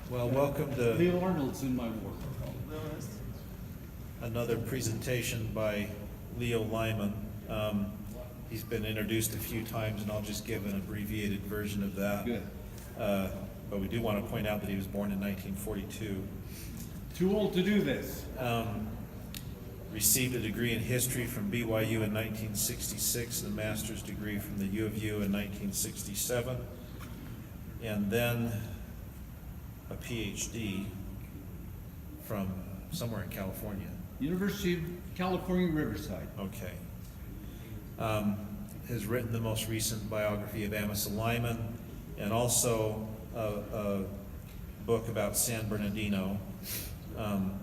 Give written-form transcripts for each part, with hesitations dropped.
Well, welcome to Leo Arnold's in my ward. another presentation by Leo Lyman. He's been introduced a few times, and I'll just give an abbreviated version of that. Good. But we do want to point out that he was born in 1942. Too old to do this. Received a degree in history from BYU in 1966, and a master's degree from the U of U in 1967, and then a PhD from somewhere in California. University of California, Riverside. Okay. Has written the most recent biography of Amasa Lyman, and also a book about San Bernardino,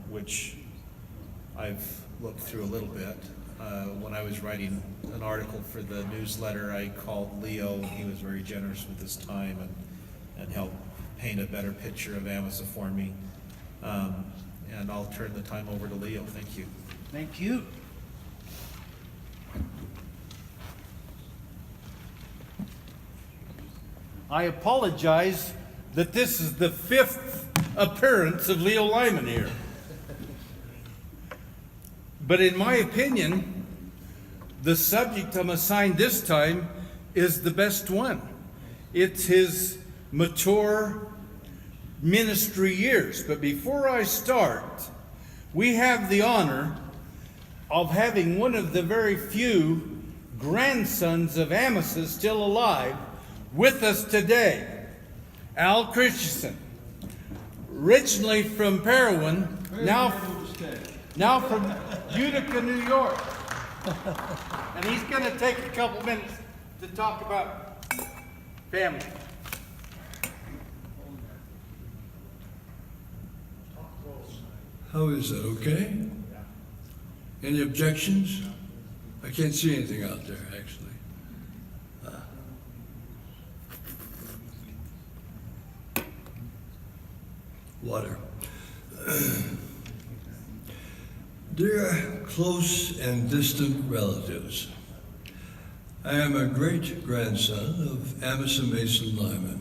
which I've looked through a little bit. When I was writing an article for the newsletter, I called Leo, and he was very generous with his time and helped paint a better picture of Amasa for me. And I'll turn the time over to Leo. Thank you. Thank you. I apologize that this is the 5th appearance of Leo Lyman here. But in my opinion, the subject I'm assigned this time is the best one. It's his mature ministry years. But before I start, we have the honor of having one of the very few grandsons of Amasa still alive with us today, Al Christensen, originally from Parowan, now from Utica, New York. And he's going to take a couple minutes to talk about family. How is that, okay? Any objections? I can't see anything out there, actually. Water. Dear close and distant relatives, I am a great-grandson of Amasa Mason Lyman.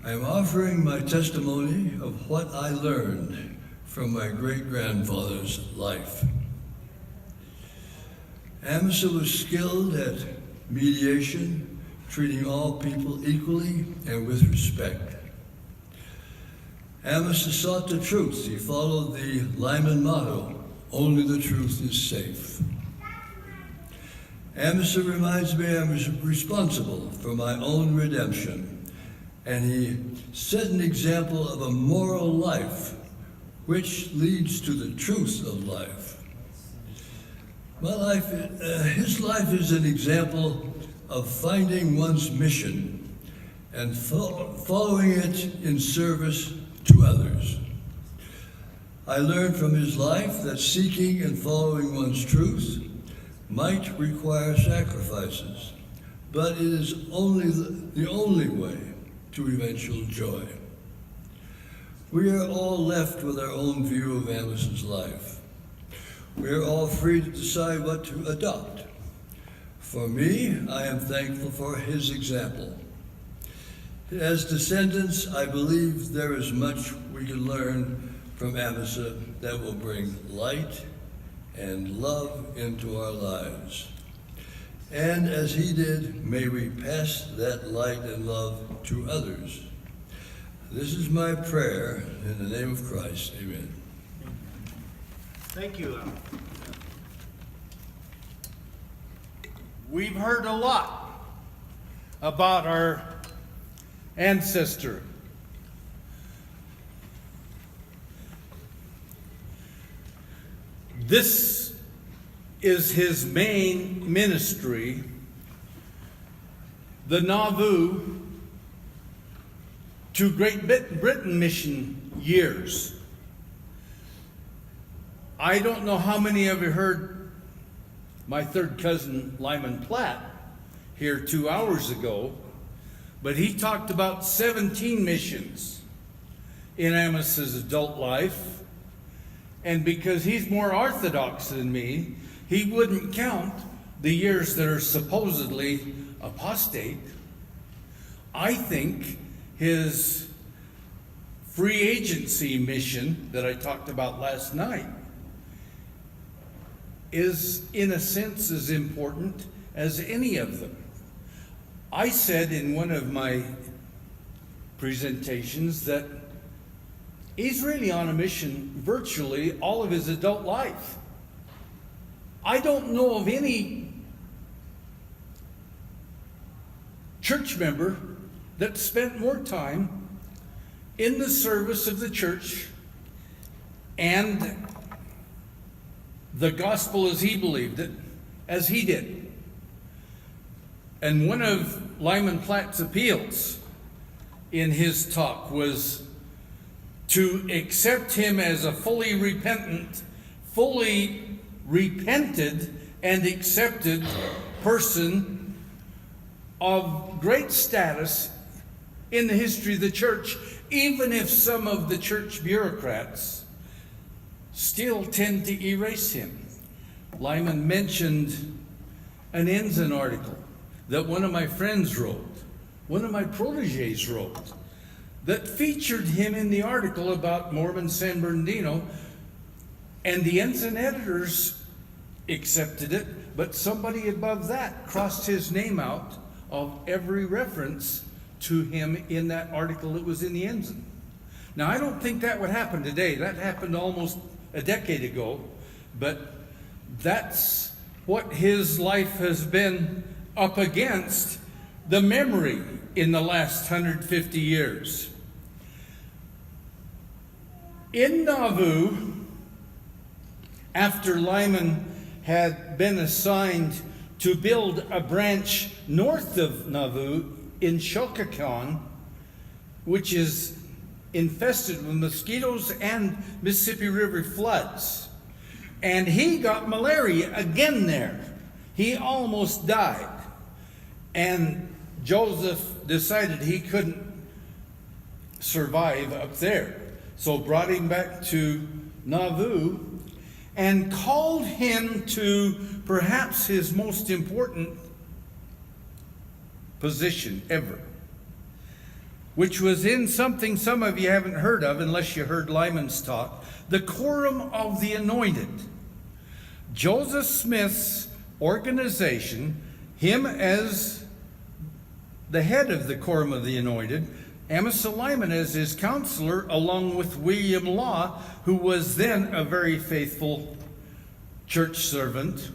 I am offering my testimony of what I learned from my great-grandfather's life. Amasa was skilled at mediation, treating all people equally and with respect. Amasa sought the truth. He followed the Lyman motto, only the truth is safe. Amasa reminds me I was responsible for my own redemption, and he set an example of a moral life which leads to the truth of life. His life is an example of finding one's mission and following it in service to others. I learned from his life that seeking and following one's truth might require sacrifices, but it is only the only way to eventual joy. We are all left with our own view of Amasa's life. We are all free to decide what to adopt. For me, I am thankful for his example. As descendants, I believe there is much we can learn from Amasa that will bring light and love into our lives. And as he did, may we pass that light and love to others. This is my prayer in the name of Christ. Amen. Thank you, Al. We've heard a lot about our ancestor. This is his main ministry, the Nauvoo to Great Britain mission years. I don't know how many of you heard my third cousin Lyman Platt here 2 hours ago, but he talked about 17 missions in Amasa's adult life, and because he's more orthodox than me, he wouldn't count the years that are supposedly apostate. I think his free agency mission that I talked about last night is, in a sense, as important as any of them. I said in one of my presentations that he's really on a mission virtually all of his adult life. I don't know of any church member that spent more time in the service of the church and the gospel as he believed it, as he did. And one of Lyman Platt's appeals in his talk was to accept him as a fully repented and accepted person of great status in the history of the church, even if some of the church bureaucrats still tend to erase him. Lyman mentioned an Ensign article that one of my friends wrote, one of my proteges wrote, that featured him in the article about Mormon San Bernardino, and the Ensign editors accepted it, but somebody above that crossed his name out of every reference to him in that article that was in the Ensign. Now, I don't think that would happen today. That happened almost a decade ago, but that's what his life has been up against, the memory in the last 150 years. In Nauvoo, after Lyman had been assigned to build a branch north of Nauvoo in Shokokan, which is infested with mosquitoes and Mississippi River floods. And he got malaria again there. He almost died. And Joseph decided he couldn't survive up there. So brought him back to Nauvoo and called him to perhaps his most important position ever, which was in something some of you haven't heard of unless you heard Lyman's talk, the Quorum of the Anointed. Joseph Smith's organization, him as the head of the Quorum of the Anointed, Amasa Lyman as his counselor, along with William Law, who was then a very faithful church servant.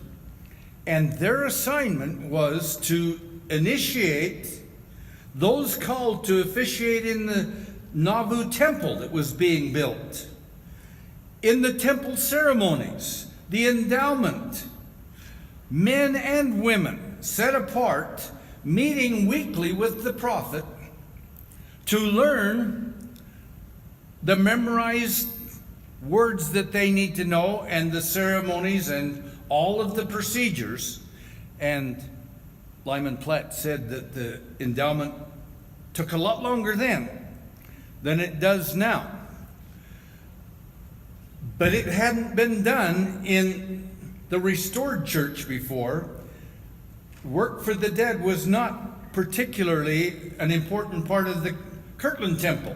And their assignment was to initiate those called to officiate in the Nauvoo temple that was being built, in the temple ceremonies, the endowment, men and women set apart, meeting weekly with the prophet to learn the memorized words that they need to know and the ceremonies and all of the procedures. And Lyman Platt said that the endowment took a lot longer then than it does now. But it hadn't been done in the restored church before. Work for the dead was not particularly an important part of the Kirtland Temple.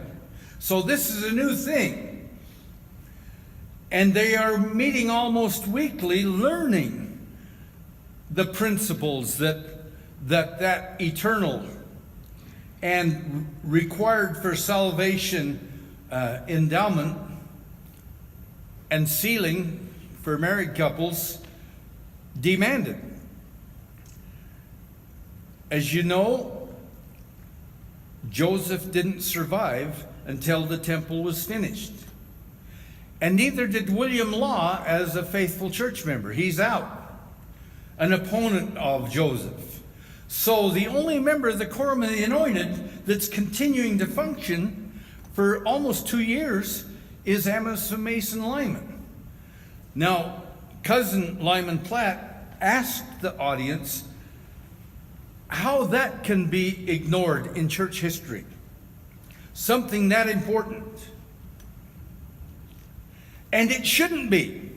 So this is a new thing. And they are meeting almost weekly, learning the principles that eternal and required for salvation endowment and sealing for married couples demanded. As you know, Joseph didn't survive until the temple was finished. And neither did William Law as a faithful church member. He's out, an opponent of Joseph. So the only member of the Quorum of the Anointed that's continuing to function for almost 2 years is Amasa Mason Lyman. Now, cousin Lyman Platt asked the audience how that can be ignored in church history. Something that important. And it shouldn't be.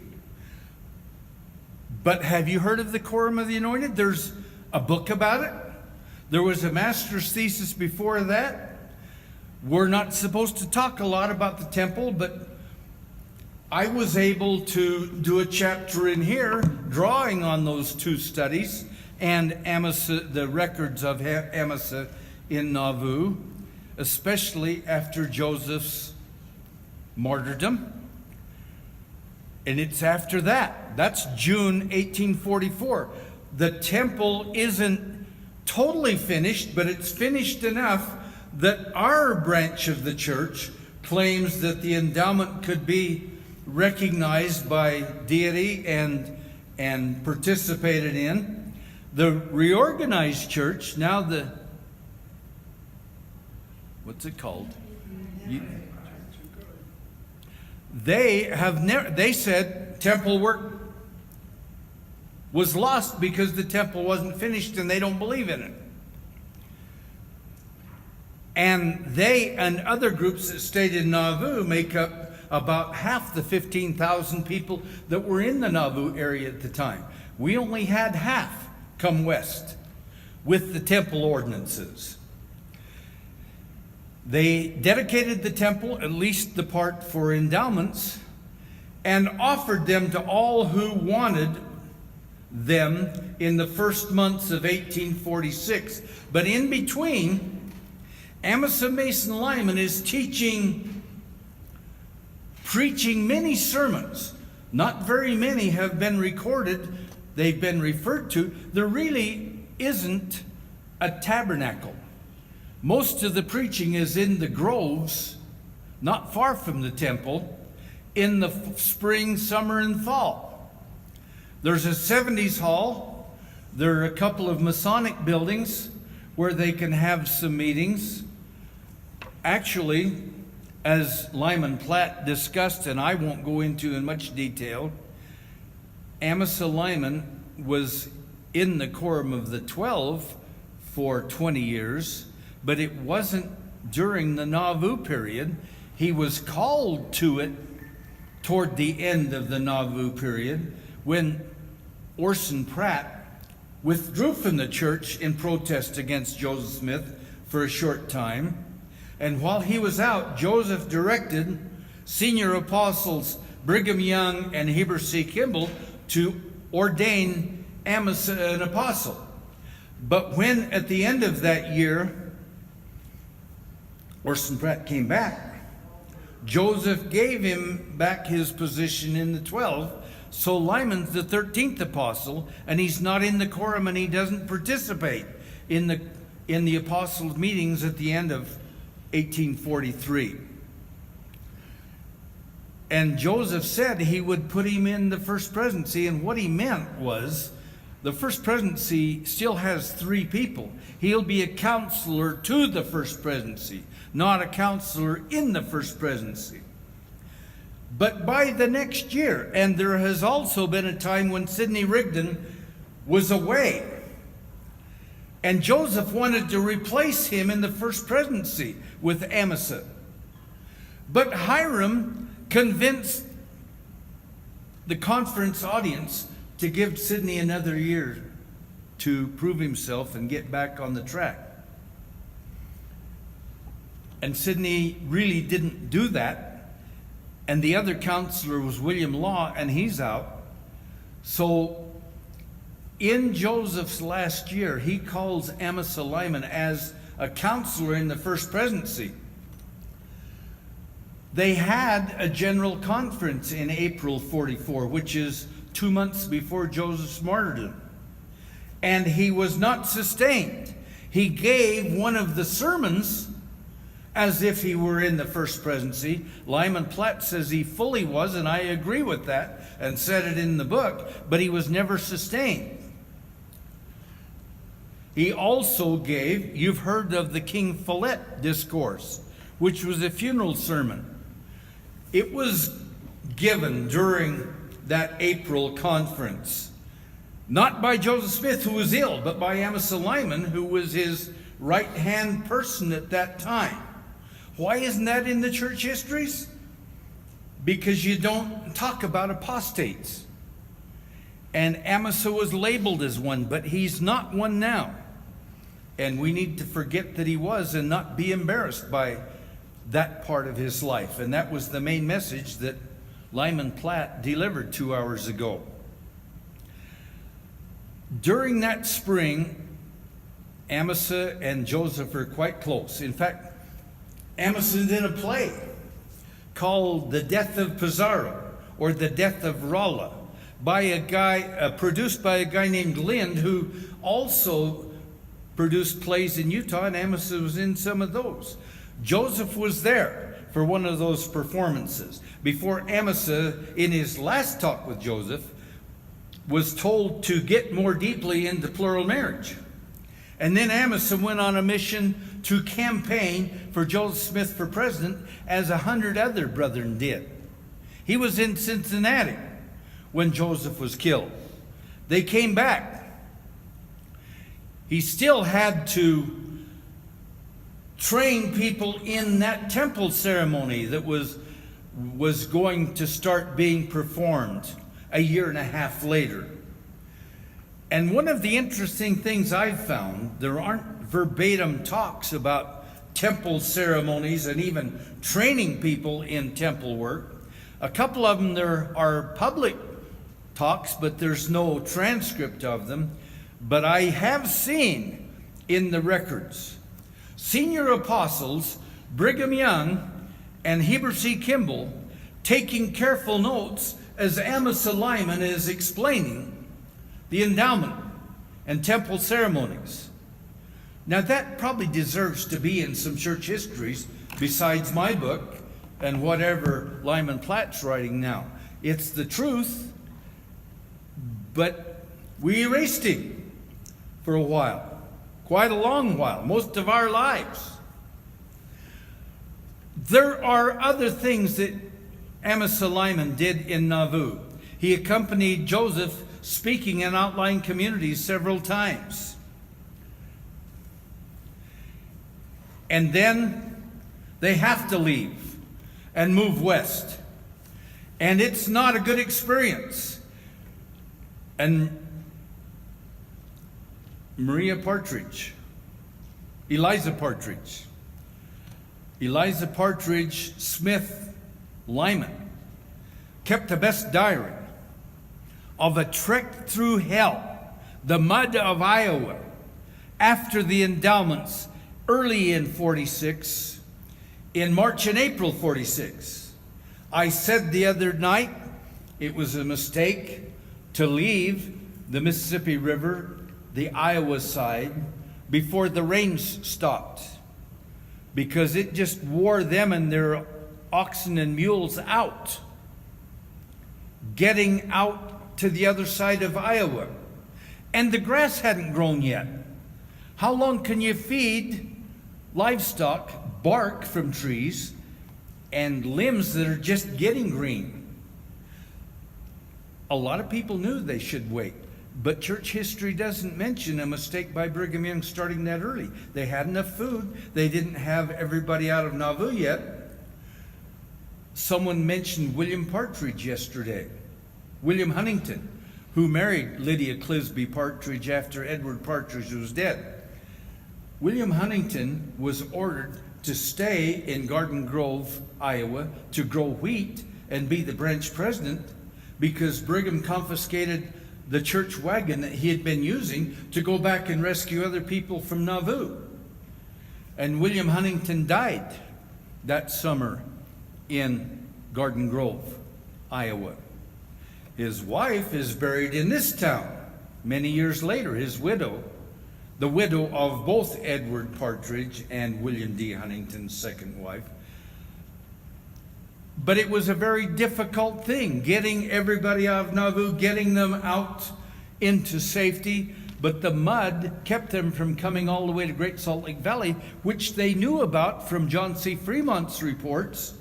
But have you heard of the Quorum of the Anointed? There's a book about it. There was a master's thesis before that. We're not supposed to talk a lot about the temple, but I was able to do a chapter in here drawing on those two studies and Amasa, the records of Amasa in Nauvoo, especially after Joseph's martyrdom. And it's after that. That's June 1844. The temple isn't totally finished, but it's finished enough that our branch of the church claims that the endowment could be recognized by deity and participated in. The reorganized church, now what's it called? They said temple work was lost because the temple wasn't finished and they don't believe in it. And they and other groups that stayed in Nauvoo make up about half the 15,000 people that were in the Nauvoo area at the time. We only had half come west with the temple ordinances. They dedicated the temple, at least the part for endowments, and offered them to all who wanted them in the first months of 1846. But in between, Amasa Mason Lyman is preaching many sermons. Not very many have been recorded. They've been referred to. There really isn't a tabernacle. Most of the preaching is in the groves, not far from the temple, in the spring, summer, and fall. There's a 70s hall. There are a couple of Masonic buildings where they can have some meetings. Actually, as Lyman Platt discussed, and I won't go into in much detail, Amasa Lyman was in the Quorum of the 12 for 20 years, but it wasn't during the Nauvoo period. He was called to it toward the end of the Nauvoo period when Orson Pratt withdrew from the church in protest against Joseph Smith for a short time. And while he was out, Joseph directed senior apostles Brigham Young and Heber C. Kimball to ordain Amasa an apostle. But when at the end of that year, Orson Pratt came back, Joseph gave him back his position in the 12. So Lyman's the 13th apostle, and he's not in the quorum, and he doesn't participate in the apostles' meetings at the end of 1843. And Joseph said he would put him in the first presidency, and what he meant was the first presidency still has 3 people. He'll be a counselor to the first presidency, not a counselor in the first presidency. But by the next year, and there has also been a time when Sidney Rigdon was away, and Joseph wanted to replace him in the first presidency with Amasa. But Hiram convinced the conference audience to give Sidney another year to prove himself and get back on the track. And Sidney really didn't do that. And the other counselor was William Law, and he's out. So in Joseph's last year, he calls Amasa Lyman as a counselor in the first presidency. They had a general conference in April 44, which is 2 months before Joseph's martyrdom. And he was not sustained. He gave one of the sermons as if he were in the first presidency. Lyman Platt says he fully was, and I agree with that, and said it in the book, but he was never sustained. He also gave, you've heard of the King Follett discourse, which was a funeral sermon. It was given during that April conference, not by Joseph Smith, who was ill, but by Amasa Lyman, who was his right-hand person at that time. Why isn't that in the church histories? Because you don't talk about apostates. And Amasa was labeled as one, but he's not one now. And we need to forget that he was and not be embarrassed by that part of his life. And that was the main message that Lyman Platt delivered 2 hours ago. During that spring, Amasa and Joseph are quite close. In fact, Amasa did a play called The Death of Pizarro, or The Death of Rolla, by a guy, produced by a guy named Lind, who also produced plays in Utah, and Amasa was in some of those. Joseph was there for one of those performances before Amasa, in his last talk with Joseph, was told to get more deeply into plural marriage. And then Amasa went on a mission to campaign for Joseph Smith for president, as 100 other brethren did. He was in Cincinnati when Joseph was killed. They came back. He still had to train people in that temple ceremony that was going to start being performed a year and a half later. And one of the interesting things I've found, there aren't verbatim talks about temple ceremonies and even training people in temple work. A couple of them there are public talks, but there's no transcript of them. But I have seen in the records senior apostles Brigham Young and Heber C. Kimball taking careful notes as Amasa Lyman is explaining the endowment and temple ceremonies. Now that probably deserves to be in some church histories besides my book and whatever Lyman Platt's writing now. It's the truth, but we erased him for a while, quite a long while, most of our lives. There are other things that Amasa Lyman did in Nauvoo. He accompanied Joseph speaking in outlying communities several times. And then they have to leave and move west. And it's not a good experience. And Eliza Partridge Smith Lyman kept the best diary of a trek through hell, the mud of Iowa, after the endowments early in 46, in March and April 46. I said the other night it was a mistake to leave the Mississippi River, the Iowa side, before the rains stopped, because it just wore them and their oxen and mules out, getting out to the other side of Iowa. And the grass hadn't grown yet. How long can you feed livestock bark from trees and limbs that are just getting green? A lot of people knew they should wait, but church history doesn't mention a mistake by Brigham Young starting that early. They had enough food. They didn't have everybody out of Nauvoo yet. Someone mentioned William Partridge yesterday. William Huntington, who married Lydia Clisby Partridge after Edward Partridge was dead. William Huntington was ordered to stay in Garden Grove, Iowa, to grow wheat and be the branch president, because Brigham confiscated the church wagon that he had been using to go back and rescue other people from Nauvoo. And William Huntington died that summer in Garden Grove, Iowa. His wife is buried in this town many years later, his widow, the widow of both Edward Partridge and William D. Huntington's second wife. But it was a very difficult thing, getting everybody out of Nauvoo, getting them out into safety. But the mud kept them from coming all the way to Great Salt Lake Valley, which they knew about from John C. Fremont's reports.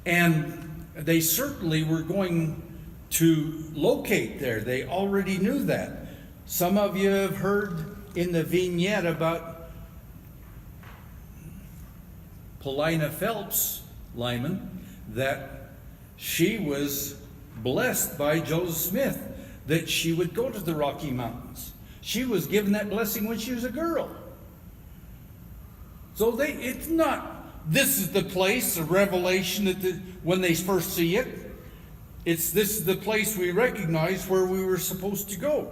And they certainly were going to locate there. They already knew that. Some of you have heard in the vignette about Paulina Phelps Lyman, that she was blessed by Joseph Smith that she would go to the Rocky Mountains. She was given that blessing when she was a girl. So it's not this is the place, a revelation that when they first see it, this is the place we recognize where we were supposed to go.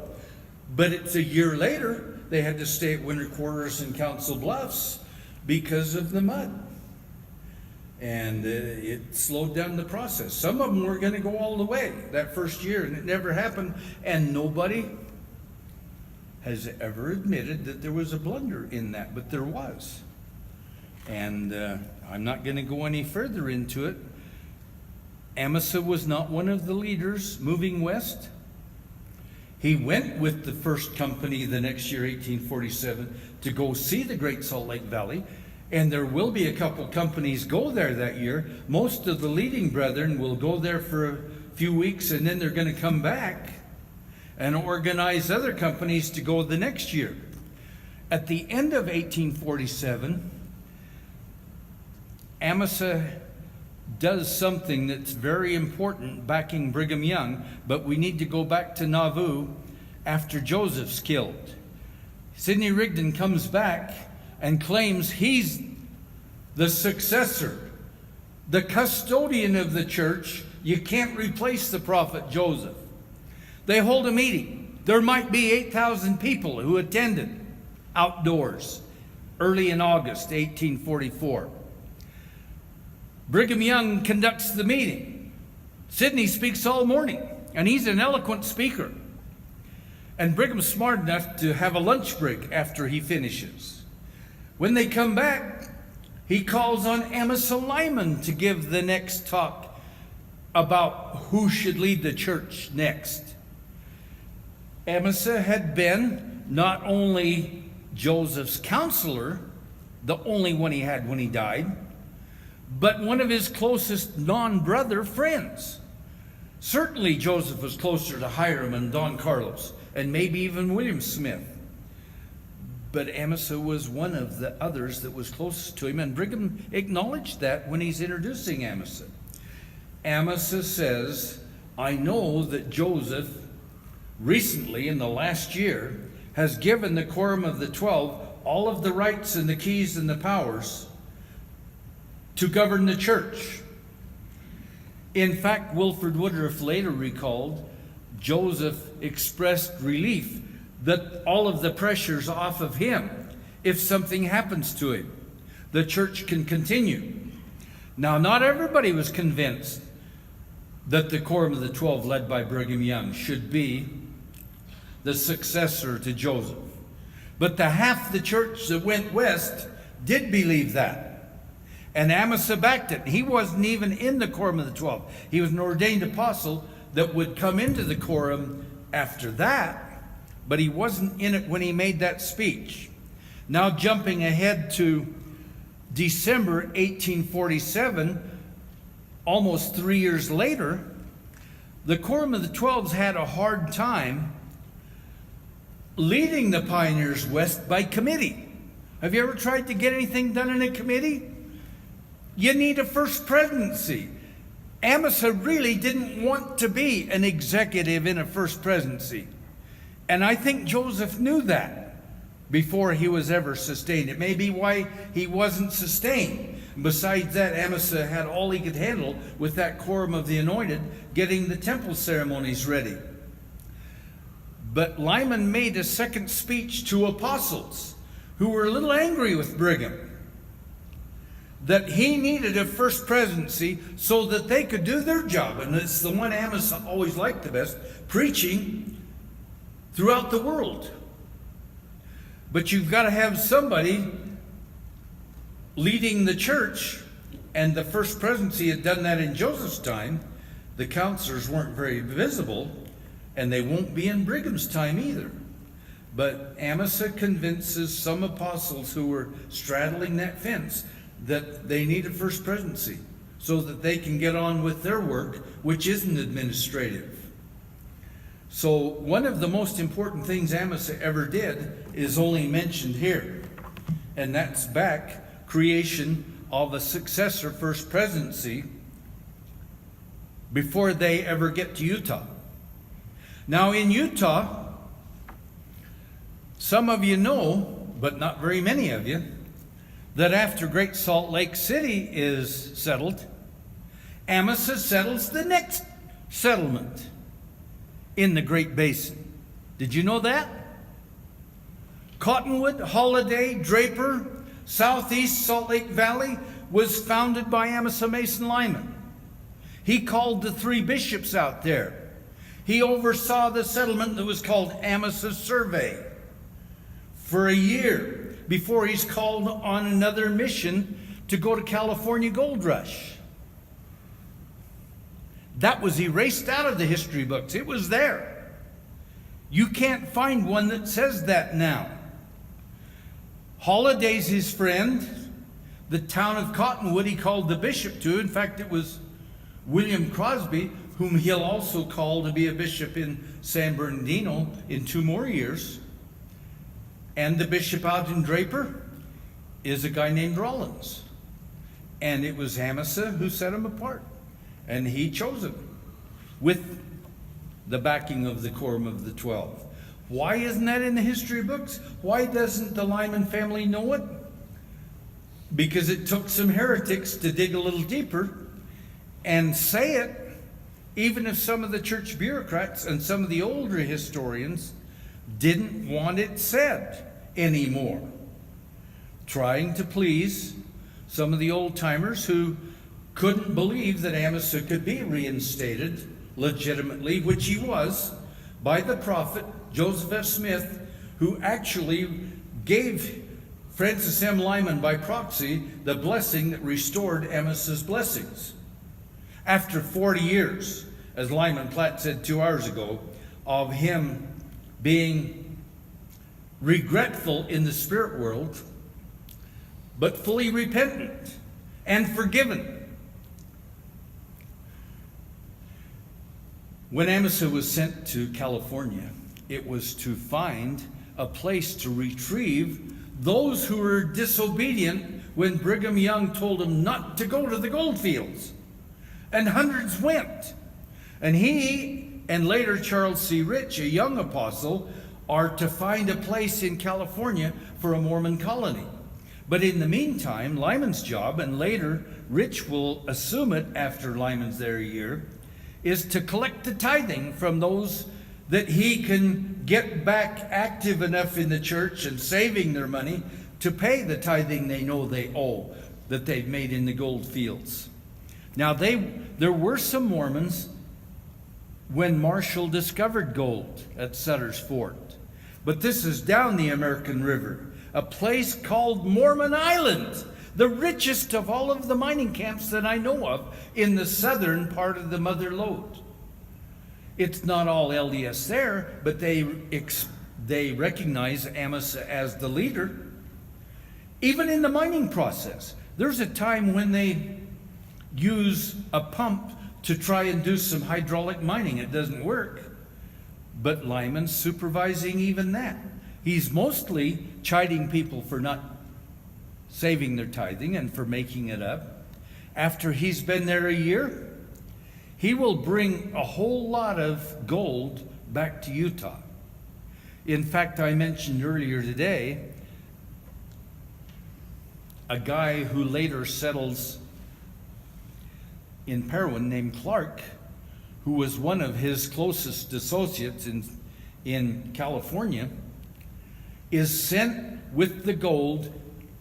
But it's a year later, they had to stay at winter quarters in Council Bluffs because of the mud. And it slowed down the process. Some of them were going to go all the way that first year, and it never happened. And nobody has ever admitted that there was a blunder in that, but there was. And I'm not going to go any further into it. Amasa was not one of the leaders moving west. He went with the first company the next year, 1847, to go see the Great Salt Lake Valley. And there will be a couple companies go there that year. Most of the leading brethren will go there for a few weeks, and then they're going to come back and organize other companies to go the next year. At the end of 1847, Amasa does something that's very important backing Brigham Young, but we need to go back to Nauvoo after Joseph's killed. Sidney Rigdon comes back and claims he's the successor, the custodian of the church. You can't replace the prophet Joseph. They hold a meeting. There might be 8,000 people who attended outdoors early in August 1844. Brigham Young conducts the meeting. Sidney speaks all morning, and he's an eloquent speaker. And Brigham's smart enough to have a lunch break after he finishes. When they come back, he calls on Amasa Lyman to give the next talk about who should lead the church next. Amasa had been not only Joseph's counselor, the only one he had when he died, but one of his closest non-brother friends. Certainly Joseph was closer to Hiram and Don Carlos, and maybe even William Smith. But Amasa was one of the others that was closest to him, and Brigham acknowledged that when he's introducing Amasa. Amasa says, I know that Joseph recently, in the last year, has given the Quorum of the 12 all of the rights and the keys and the powers to govern the church. In fact, Wilford Woodruff later recalled Joseph expressed relief that all of the pressure's off of him. If something happens to him, the church can continue. Now, not everybody was convinced that the Quorum of the 12, led by Brigham Young, should be the successor to Joseph. But the half the church that went west did believe that. And Amasa backed it. He wasn't even in the Quorum of the 12. He was an ordained apostle that would come into the Quorum after that, but he wasn't in it when he made that speech. Now jumping ahead to December 1847, almost 3 years later, the Quorum of the 12s had a hard time leading the pioneers west by committee. Have you ever tried to get anything done in a committee? You need a first presidency. Amasa really didn't want to be an executive in a first presidency. And I think Joseph knew that before he was ever sustained. It may be why he wasn't sustained. Besides that, Amasa had all he could handle with that Quorum of the Anointed, getting the temple ceremonies ready. But Lyman made a second speech to apostles who were a little angry with Brigham, that he needed a first presidency so that they could do their job. And it's the one Amasa always liked the best, preaching throughout the world. But you've got to have somebody leading the church, and the first presidency had done that in Joseph's time. The counselors weren't very visible, and they won't be in Brigham's time either. But Amasa convinces some apostles who were straddling that fence that they need a first presidency so that they can get on with their work, which isn't administrative. So one of the most important things Amasa ever did is only mentioned here, and that's creation of a successor first presidency before they ever get to Utah. Now in Utah, some of you know, but not very many of you, that after Great Salt Lake City is settled, Amasa settles the next settlement in the Great Basin. Did you know that? Cottonwood, Holiday, Draper, Southeast Salt Lake Valley was founded by Amasa Mason Lyman. He called the 3 bishops out there. He oversaw the settlement that was called Amasa Survey for a year before he's called on another mission to go to California Gold Rush. That was erased out of the history books. It was there. You can't find one that says that now. Holiday's his friend. The town of Cottonwood he called the bishop to. In fact, it was William Crosby, whom he'll also call to be a bishop in San Bernardino in 2 more years. And the bishop out in Draper is a guy named Rollins. And it was Amasa who set him apart. And he chose him with the backing of the Quorum of the 12. Why isn't that in the history books? Why doesn't the Lyman family know it? Because it took some heretics to dig a little deeper and say it, even if some of the church bureaucrats and some of the older historians didn't want it said anymore. Trying to please some of the old-timers who couldn't believe that Amasa could be reinstated legitimately, which he was, by the prophet Joseph F. Smith, who actually gave Francis M. Lyman by proxy the blessing that restored Amasa's blessings. After 40 years, as Lyman Platt said 2 hours ago, of him being regretful in the spirit world, but fully repentant and forgiven. When Amasa was sent to California, it was to find a place to retrieve those who were disobedient when Brigham Young told them not to go to the gold fields. And hundreds went. And he, and later Charles C. Rich, a young apostle, are to find a place in California for a Mormon colony. But in the meantime, Lyman's job, and later Rich will assume it after Lyman's there a year, is to collect the tithing from those that he can get back active enough in the church and saving their money to pay the tithing they know they owe that they've made in the gold fields. Now, there were some Mormons when Marshall discovered gold at Sutter's Fort. But this is down the American River, a place called Mormon Island, the richest of all of the mining camps that I know of in the southern part of the Mother Lode. It's not all LDS there, but they recognize Amasa as the leader. Even in the mining process, there's a time when they use a pump to try and do some hydraulic mining. It doesn't work. But Lyman's supervising even that. He's mostly chiding people for not saving their tithing and for making it up. After he's been there a year, he will bring a whole lot of gold back to Utah. In fact, I mentioned earlier today a guy who later settles in Parowan named Clark, who was one of his closest associates in California, is sent with the gold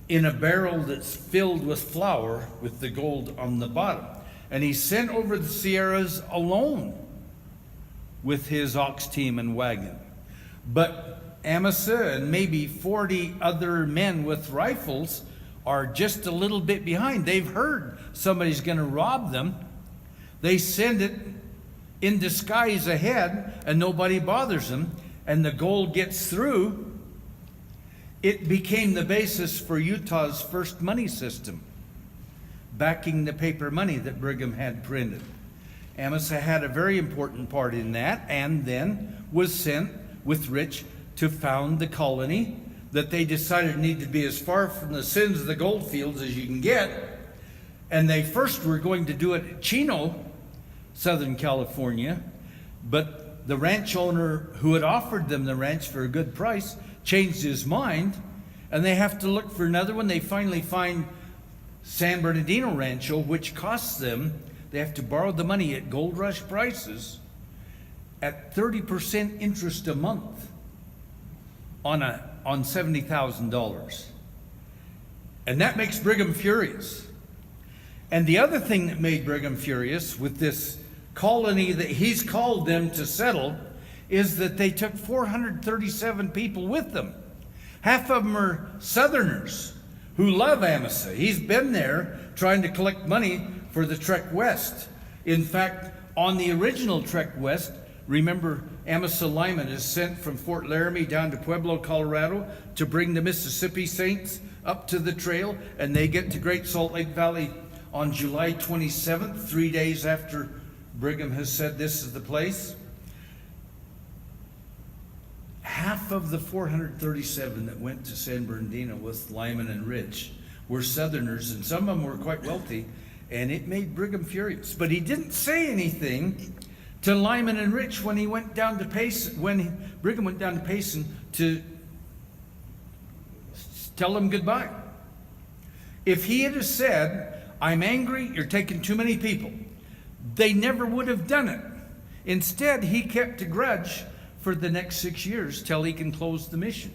in a barrel that's filled with flour with the gold on the bottom. And he's sent over the Sierras alone with his ox team and wagon. But Amasa and maybe 40 other men with rifles are just a little bit behind. They've heard somebody's going to rob them. They send it in disguise ahead, and nobody bothers them, and the gold gets through. It became the basis for Utah's first money system, backing the paper money that Brigham had printed. Amasa had a very important part in that, and then was sent with Rich to found the colony that they decided needed to be as far from the sins of the gold fields as you can get. And they first were going to do it at Chino, Southern California, but the ranch owner who had offered them the ranch for a good price changed his mind, and they have to look for another one. They finally find San Bernardino Rancho, which costs them, they have to borrow the money at gold rush prices at 30% interest a month on $70,000. And that makes Brigham furious. And the other thing that made Brigham furious with this colony that he's called them to settle is that they took 437 people with them. Half of them are Southerners who love Amasa. He's been there trying to collect money for the Trek West. In fact, on the original Trek West, remember Amasa Lyman is sent from Fort Laramie down to Pueblo, Colorado to bring the Mississippi Saints up to the trail, and they get to Great Salt Lake Valley on July 27th, 3 days after Brigham has said this is the place. Half of the 437 that went to San Bernardino with Lyman and Rich were Southerners, and some of them were quite wealthy, and it made Brigham furious. But he didn't say anything to Lyman and Rich when he went down to Payson, when Brigham went down to Payson to tell them goodbye. If he had said, "I'm angry, you're taking too many people," they never would have done it. Instead, he kept a grudge for the next 6 years till he can close the mission.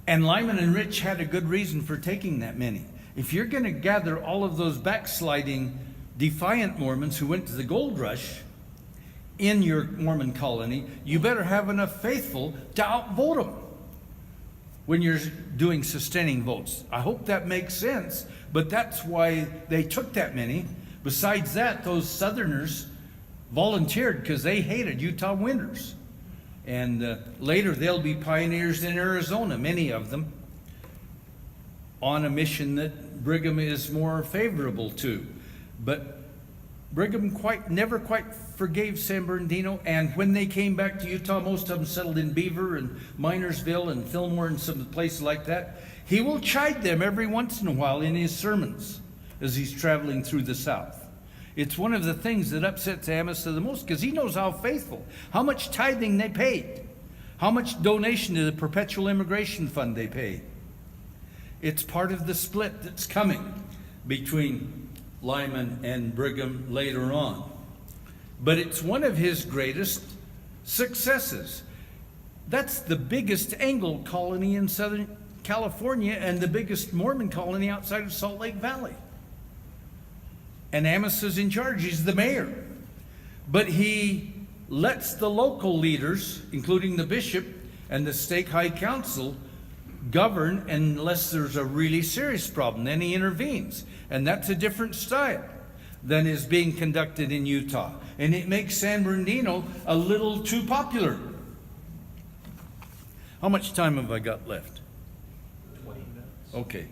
And Lyman and Rich had a good reason for taking that many. If you're going to gather all of those backsliding, defiant Mormons who went to the gold rush in your Mormon colony, you better have enough faithful to outvote them when you're doing sustaining votes. I hope that makes sense, but that's why they took that many. Besides that, those Southerners volunteered because they hated Utah winters. And later they'll be pioneers in Arizona, many of them, on a mission that Brigham is more favorable to. But Brigham never quite forgave San Bernardino, and when they came back to Utah, most of them settled in Beaver and Minersville and Fillmore and some places like that. He will chide them every once in a while in his sermons as he's traveling through the South. It's one of the things that upsets Amasa the most, because he knows how faithful, how much tithing they paid, how much donation to the Perpetual Immigration Fund they paid. It's part of the split that's coming between Lyman and Brigham later on. But it's one of his greatest successes. That's the biggest Anglo colony in Southern California and the biggest Mormon colony outside of Salt Lake Valley. And Amasa's in charge. He's the mayor. But he lets the local leaders, including the bishop and the stake high council, govern unless there's a really serious problem. Then he intervenes. And that's a different style than is being conducted in Utah. And it makes San Bernardino a little too popular. How much time have I got left? 20 minutes. Okay.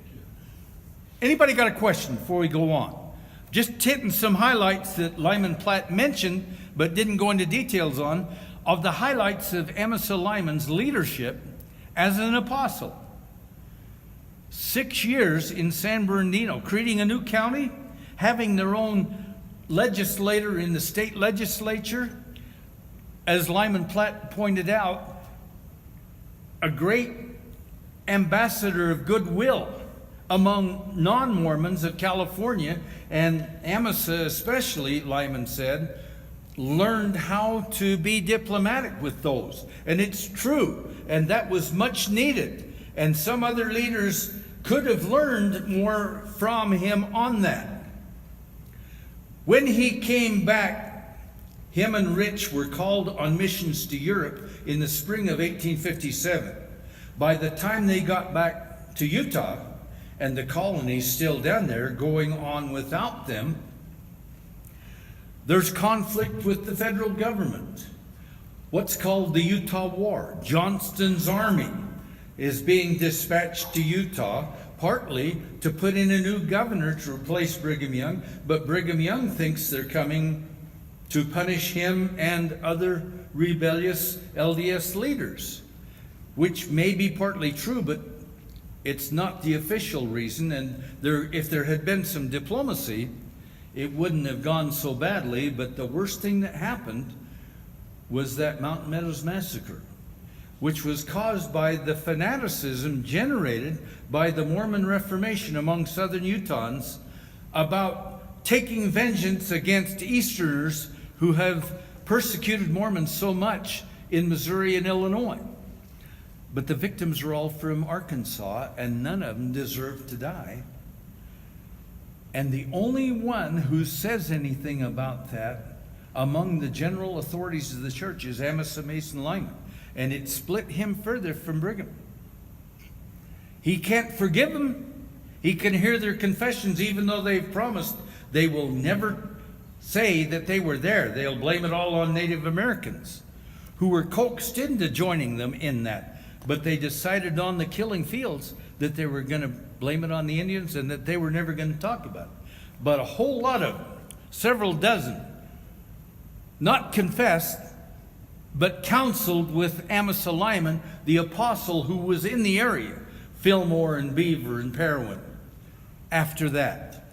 Anybody got a question before we go on? Just hitting some highlights that Lyman Platt mentioned, but didn't go into details on, of the highlights of Amasa Lyman's leadership as an apostle. 6 years in San Bernardino, creating a new county, having their own legislator in the state legislature. As Lyman Platt pointed out, a great ambassador of goodwill among non-Mormons of California, and Amasa especially, Lyman said, learned how to be diplomatic with those. And it's true, and that was much needed. And some other leaders could have learned more from him on that. When he came back, him and Rich were called on missions to Europe in the spring of 1857. By the time they got back to Utah, and the colony's still down there going on without them, there's conflict with the federal government. What's called the Utah War. Johnston's army is being dispatched to Utah, partly to put in a new governor to replace Brigham Young, but Brigham Young thinks they're coming to punish him and other rebellious LDS leaders, which may be partly true, but it's not the official reason. And if there had been some diplomacy, it wouldn't have gone so badly. But the worst thing that happened was that Mountain Meadows massacre. which was caused by the fanaticism generated by the Mormon Reformation among southern Utahns about taking vengeance against Easterners who have persecuted Mormons so much in Missouri and Illinois. But the victims are all from Arkansas, and none of them deserve to die. And the only one who says anything about that among the general authorities of the church is Amasa Mason Lyman. And it split him further from Brigham. He can't forgive them. He can hear their confessions, even though they've promised they will never say that they were there. They'll blame it all on Native Americans who were coaxed into joining them in that. But they decided on the killing fields that they were going to blame it on the Indians and that they were never going to talk about it. But a whole lot of them, several dozen, not confessed, but counseled with Amasa Lyman, the apostle who was in the area, Fillmore and Beaver and Parowan, after that.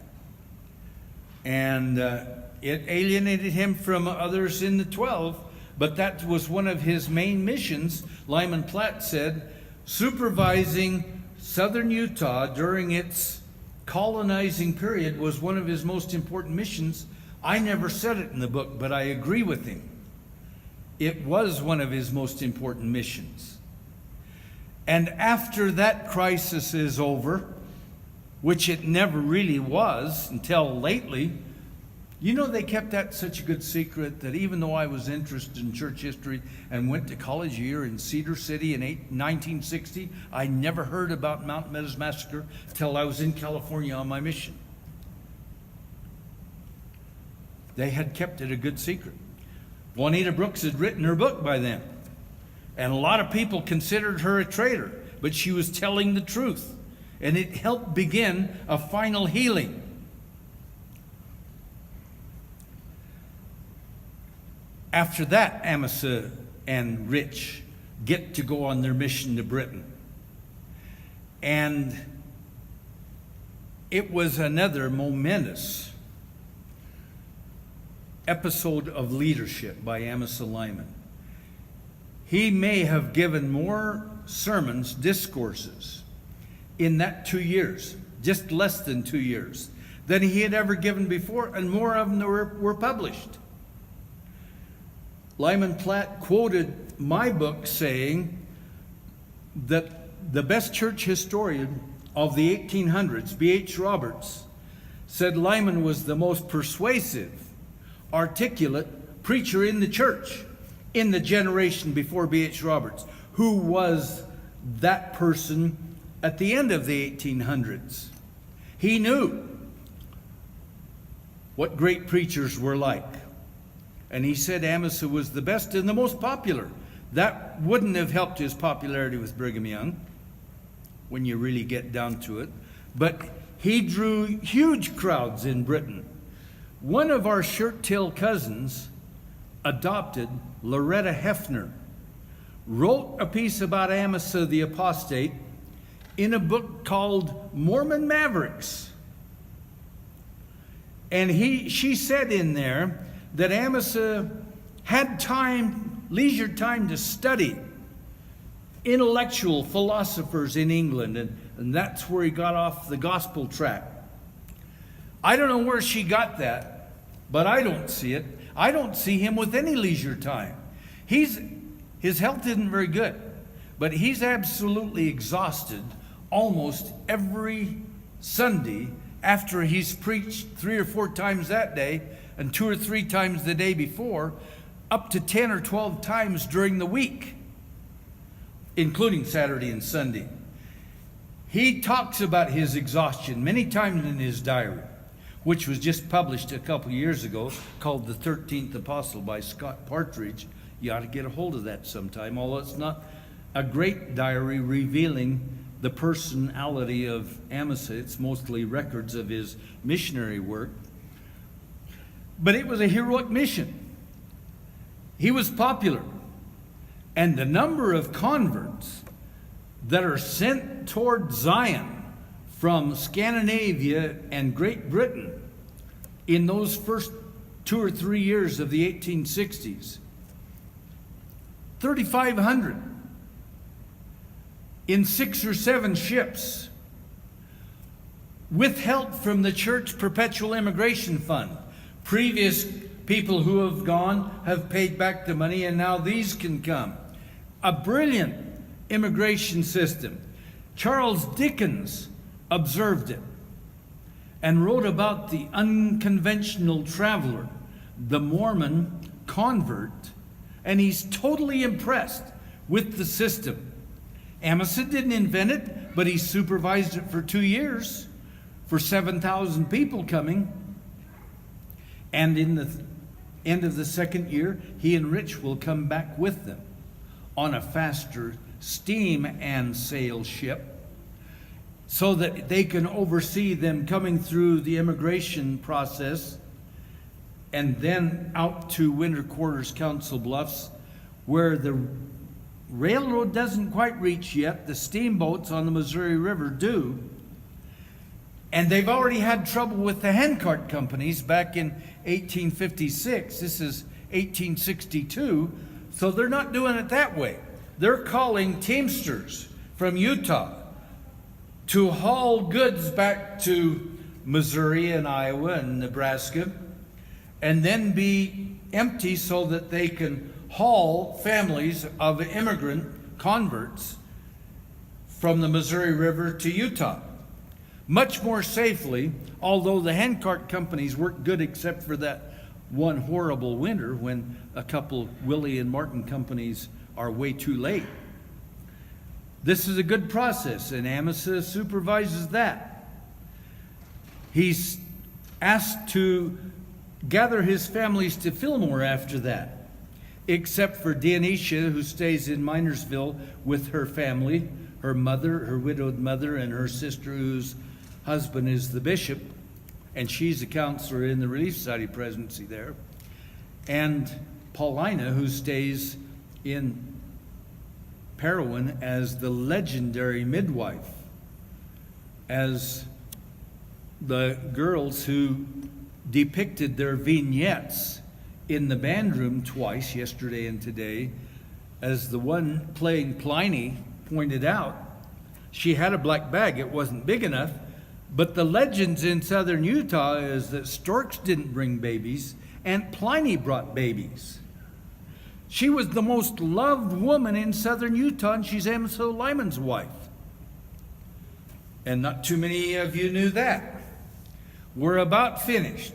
And it alienated him from others in the 12, but that was one of his main missions. Lyman Platt said, supervising southern Utah during its colonizing period was one of his most important missions. I never said it in the book, but I agree with him. It was one of his most important missions. And after that crisis is over, which it never really was until lately, you know, they kept that such a good secret that even though I was interested in church history and went to college a year in Cedar City in 1960, I never heard about Mount Meadows Massacre till I was in California on my mission. They had kept it a good secret. Juanita Brooks had written her book by then, and a lot of people considered her a traitor, but she was telling the truth, and it helped begin a final healing. After that, Amasa and Rich get to go on their mission to Britain. And it was another momentous episode of leadership by Amasa Lyman. He may have given more sermons, discourses, in that 2 years, just less than 2 years, than he had ever given before, and more of them were published. Lyman Platt quoted my book saying that the best church historian of the 1800s, B.H. Roberts, said Lyman was the most persuasive, articulate preacher in the church in the generation before B.H. Roberts, who was that person at the end of the 1800s. He knew what great preachers were like. And he said Amasa was the best and the most popular. That wouldn't have helped his popularity with Brigham Young, when you really get down to it. But he drew huge crowds in Britain. One of our shirt-tail cousins adopted Loretta Hefner, wrote a piece about Amasa the apostate in a book called Mormon Mavericks. And she said in there that Amasa had leisure time to study intellectual philosophers in England, and that's where he got off the gospel track. I don't know where she got that, but I don't see it. I don't see him with any leisure time. His health isn't very good, but he's absolutely exhausted almost every Sunday after he's preached 3 or 4 times that day and 2 or 3 times the day before, up to 10 or 12 times during the week, including Saturday and Sunday. He talks about his exhaustion many times in his diary, which was just published a couple years ago, called The 13th Apostle by Scott Partridge. You ought to get a hold of that sometime, although it's not a great diary revealing the personality of Amasa. It's mostly records of his missionary work. But it was a heroic mission. He was popular. And the number of converts that are sent toward Zion from Scandinavia and Great Britain in those first 2 or 3 years of the 1860s, 3,500. in 6 or 7 ships with help from the church perpetual immigration fund. Previous people who have gone have paid back the money, and now these can come. A brilliant immigration system. Charles Dickens observed it and wrote about the unconventional traveler, the Mormon convert, and he's totally impressed with the system. Amasa didn't invent it, but he supervised it for 2 years for 7,000 people coming. And in the end of the second year, he and Rich will come back with them on a faster steam and sail ship so that they can oversee them coming through the immigration process and then out to Winter Quarters Council Bluffs, where the railroad doesn't quite reach yet. The steamboats on the Missouri River do. And they've already had trouble with the handcart companies back in 1856. This is 1862. So they're not doing it that way. They're calling teamsters from Utah to haul goods back to Missouri and Iowa and Nebraska, and then be empty so that they can haul families of immigrant converts from the Missouri River to Utah. Much more safely, although the handcart companies work good except for that one horrible winter when a couple Willie and Martin companies are way too late. This is a good process, and Amasa supervises that. He's asked to gather his families to Fillmore after that, except for Dionysia, who stays in Minersville with her family, her mother, her widowed mother, and her sister, whose husband is the bishop, and she's a counselor in the Relief Society presidency there, and Paulina, who stays in Parowan as the legendary midwife, as the girls who depicted their vignettes in the band room twice, yesterday and today, as the one playing Pliny pointed out, she had a black bag. It wasn't big enough, but the legends in southern Utah is that storks didn't bring babies, and Pliny brought babies. She was the most loved woman in southern Utah, and she's Amasa Lyman's wife. And not too many of you knew that. We're about finished.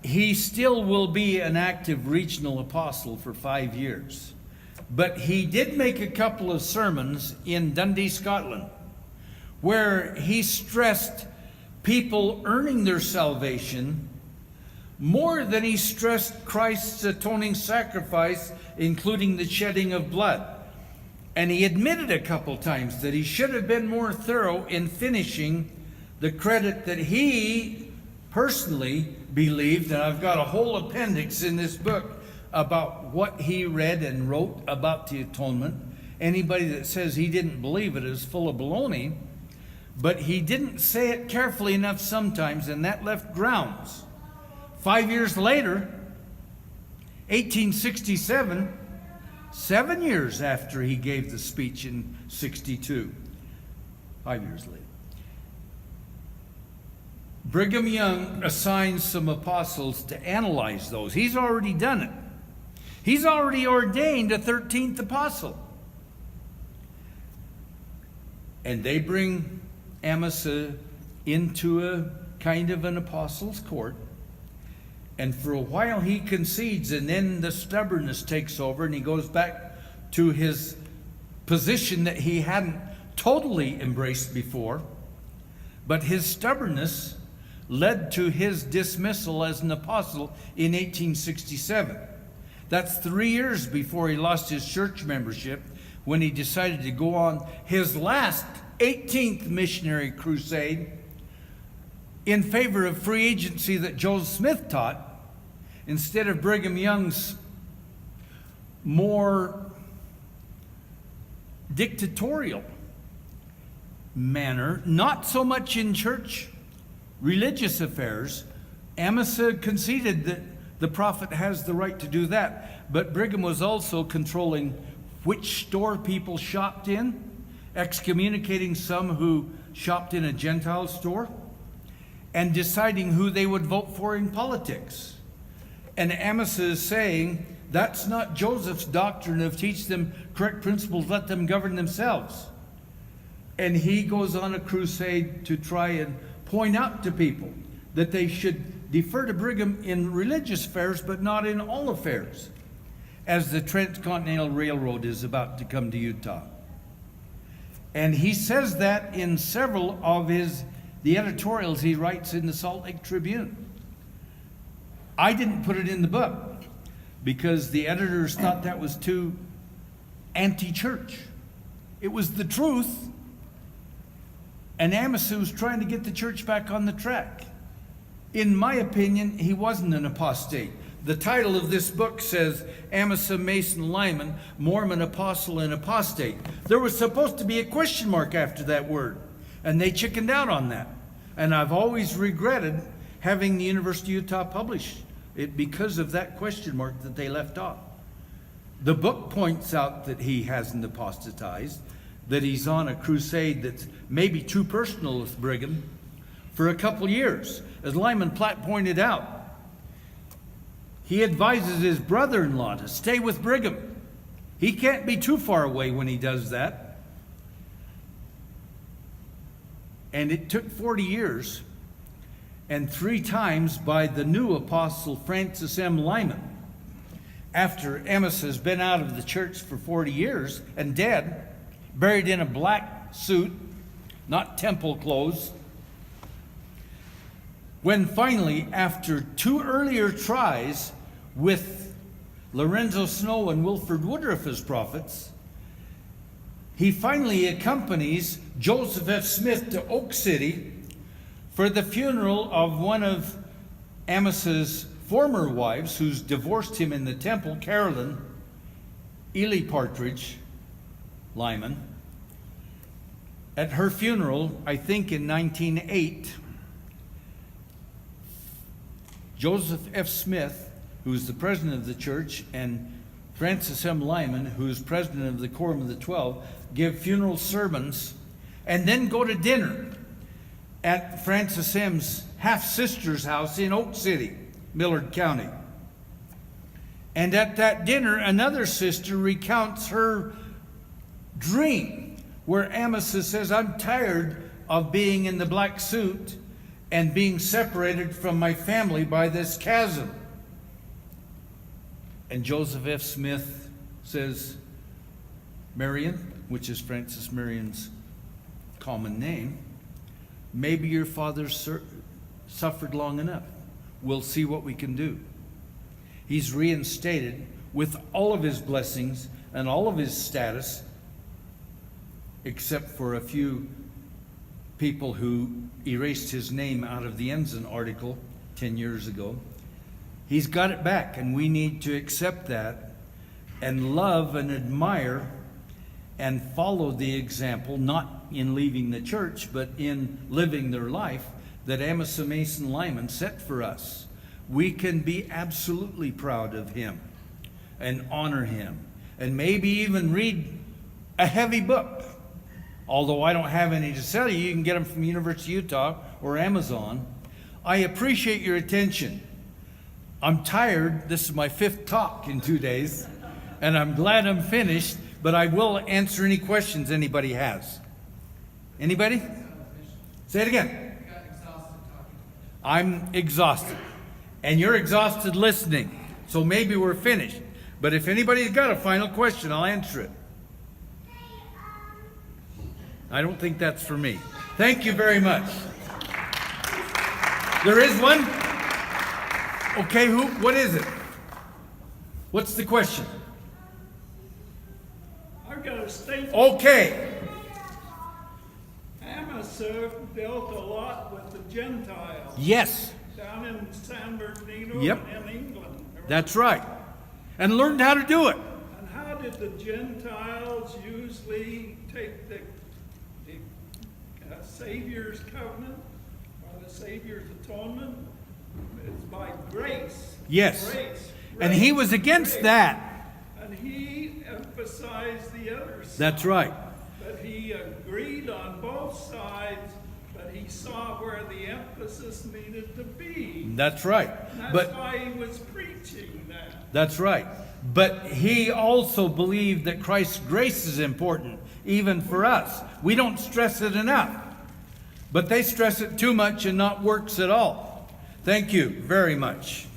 He still will be an active regional apostle for 5 years. But he did make a couple of sermons in Dundee, Scotland, where he stressed people earning their salvation more than he stressed Christ's atoning sacrifice, including the shedding of blood. And he admitted a couple times that he should have been more thorough in finishing the credit that he personally believed. And I've got a whole appendix in this book about what he read and wrote about the atonement. Anybody that says he didn't believe it is full of baloney. But he didn't say it carefully enough sometimes, and that left grounds. 5 years later, 1867, 7 years after he gave the speech in 62, 5 years later, Brigham Young assigns some apostles to analyze those. He's already done it. He's already ordained a 13th apostle. And they bring Amasa into a kind of an apostles' court. And for a while he concedes, and then the stubbornness takes over, and he goes back to his position that he hadn't totally embraced before. But his stubbornness led to his dismissal as an apostle in 1867. That's 3 years before he lost his church membership, when he decided to go on his last 18th missionary crusade in favor of free agency that Joseph Smith taught, instead of Brigham Young's more dictatorial manner, not so much in church religious affairs. Amasa conceded that the prophet has the right to do that, But Brigham was also controlling which store people shopped in, excommunicating some who shopped in a Gentile store, and deciding who they would vote for in politics. And Amasa is saying, that's not Joseph's doctrine of teach them correct principles, let them govern themselves. And he goes on a crusade to try and point out to people that they should defer to Brigham in religious affairs, but not in all affairs, as the Transcontinental Railroad is about to come to Utah. And he says that in several of the editorials he writes in the Salt Lake Tribune. I didn't put it in the book because the editors thought that was too anti-church. It was the truth, and Amasa was trying to get the church back on the track. In my opinion, he wasn't an apostate. The title of this book says, Amasa Mason Lyman, Mormon Apostle and Apostate. There was supposed to be a question mark after that word, and they chickened out on that. And I've always regretted having the University of Utah publish it because of that question mark that they left off. The book points out that he hasn't apostatized, that he's on a crusade that's maybe too personal with Brigham for a couple years. As Lyman Platt pointed out, he advises his brother-in-law to stay with Brigham. He can't be too far away when he does that. And it took 40 years and 3 times by the new apostle Francis M. Lyman. After Amasa has been out of the church for 40 years and dead, buried in a black suit, not temple clothes, when finally, after 2 earlier tries with Lorenzo Snow and Wilford Woodruff as prophets, he finally accompanies Joseph F. Smith to Oak City for the funeral of one of Amasa's former wives, who's divorced him in the temple, Carolyn Ely Partridge Lyman. At her funeral, I think in 1908, Joseph F. Smith, who's the president of the church, and Francis M. Lyman, who's president of the Quorum of the 12, give funeral sermons and then go to dinner at Francis M.'s half-sister's house in Oak City, Millard County. And at that dinner, another sister recounts her dream, where Amasa says, I'm tired of being in the black suit and being separated from my family by this chasm. And Joseph F. Smith says, Marion, which is Francis Marion's common name, maybe your father suffered long enough. We'll see what we can do. He's reinstated with all of his blessings and all of his status, except for a few people who erased his name out of the Ensign article 10 years ago. He's got it back, and we need to accept that and love and admire and follow the example, not in leaving the church, but in living their life that Amasa Mason Lyman set for us. We can be absolutely proud of him and honor him, and maybe even read a heavy book. Although I don't have any to sell you, you can get them from University of Utah or Amazon. I appreciate your attention. I'm tired. This is my 5th talk in 2 days, and I'm glad I'm finished, but I will answer any questions anybody has. Anybody? Say it again. I'm exhausted. And you're exhausted listening. So maybe we're finished. But if anybody's got a final question, I'll answer it. I don't think that's for me. Thank you very much. There is one? Okay, what is it? What's the question? I've got a statement. Okay. Amasa built a lot with the Gentiles Yes, down in San Bernardino Yep. and in England. that's right. And learned how to do it. And how did the Gentiles usually take the Savior's covenant or the Savior's atonement? It's by grace. Yes. Grace. And he was against that. And he emphasized the other side. That's right. But he agreed on both sides, but he saw where the emphasis needed to be. That's right. And But that's why he was preaching that. that's right. But he also believed that Christ's grace is important, even for us. We don't stress it enough. But they stress it too much and not works at all. Thank you very much.